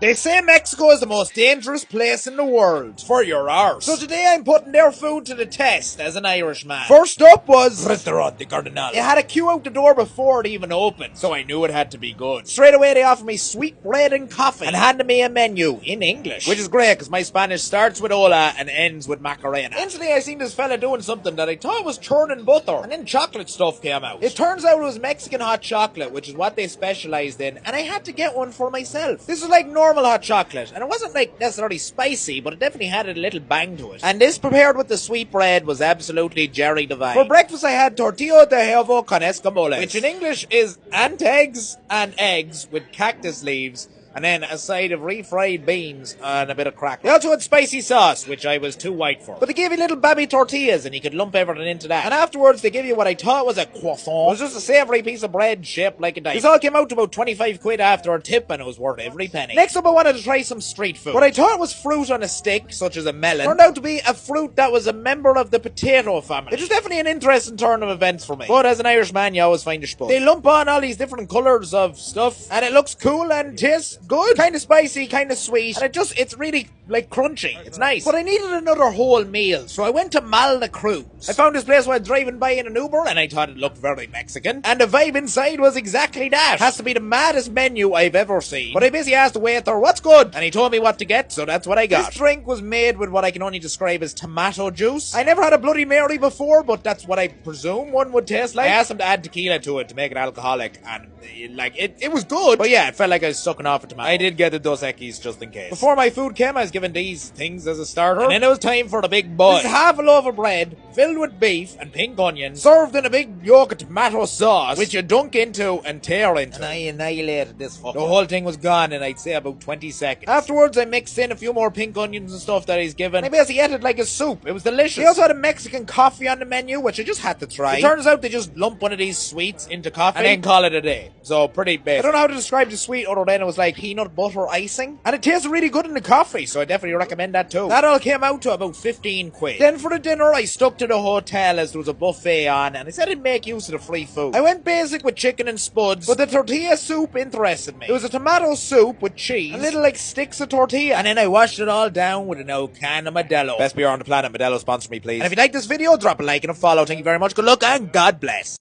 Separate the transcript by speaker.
Speaker 1: They say Mexico is the most dangerous place in the world. For your arse. So today I'm putting their food to the test as an Irishman. First up was Restaurant de Cardinal. It had a queue out the door before it even opened, so I knew it had to be good. Straight away they offered me sweet bread and coffee and handed me a menu in English, which is great because my Spanish starts with hola and ends with macarena. Instantly I seen this fella doing something that I thought was churning butter, and then chocolate stuff came out. It turns out it was Mexican hot chocolate, which is what they specialized in, and I had to get one for myself. This was like normal hot chocolate, and it wasn't like necessarily spicy, but it definitely had a little bang to it. And this prepared with the sweet bread was absolutely Jerry divine. For breakfast I had tortilla de huevo con escamoles, which in English is ant eggs and eggs with cactus leaves, and then a side of refried beans and a bit of cracker. They also had spicy sauce, which I was too white for. But they gave you little baby tortillas, and you could lump everything into that. And afterwards, they gave you what I thought was a croissant. It was just a savoury piece of bread shaped like a dice. This all came out to about 25 quid after a tip, and it was worth every penny. Next up, I wanted to try some street food. What I thought was fruit on a stick, such as a melon, turned out to be a fruit that was a member of the potato family. It was definitely an interesting turn of events for me. But as an Irishman, you always find a spot. They lump on all these different colours of stuff, and it looks cool and tastes good. Kind of spicy, kind of sweet, and it's really like crunchy. It's nice. But I needed another whole meal, so I went to Malda Cruz. I found this place while driving by in an Uber, and I thought it looked very Mexican. And the vibe inside was exactly that. It has to be the maddest menu I've ever seen. But I basically asked the waiter, what's good? And he told me what to get, so that's what I got. This drink was made with what I can only describe as tomato juice. I never had a Bloody Mary before, but that's what I presume one would taste like. I asked him to add tequila to it to make it alcoholic, and it was good. But yeah, it felt like I was sucking off a tomato. I did get the Dos Equis just in case. Before my food came, I was given these things as a starter, and then it was time for the big boy. This is half a loaf of bread filled with beef and pink onions, served in a big yolk of tomato sauce, which you dunk into and tear into. And I annihilated this fucker. The whole thing was gone in, I'd say, about 20 seconds. Afterwards, I mixed in a few more pink onions and stuff that he's given. I basically ate it like a soup. It was delicious. They also had a Mexican coffee on the menu, which I just had to try. It turns out they just lump one of these sweets into coffee and then call it a day. So pretty basic. I don't know how to describe the sweet other than it was like peanut butter icing, and it tasted really good in the coffee, so I definitely recommend that too. That all came out to about 15 quid. Then for the dinner, I stuck to the hotel as there was a buffet on, and I said I'd make use of the free food. I went basic with chicken and spuds, but the tortilla soup interested me. It was a tomato soup with cheese, and little like sticks of tortilla, and then I washed it all down with an old can of Modelo. Best beer on the planet. Modelo, sponsor me please. And if you like this video, drop a like and a follow. Thank you very much. Good luck and God bless.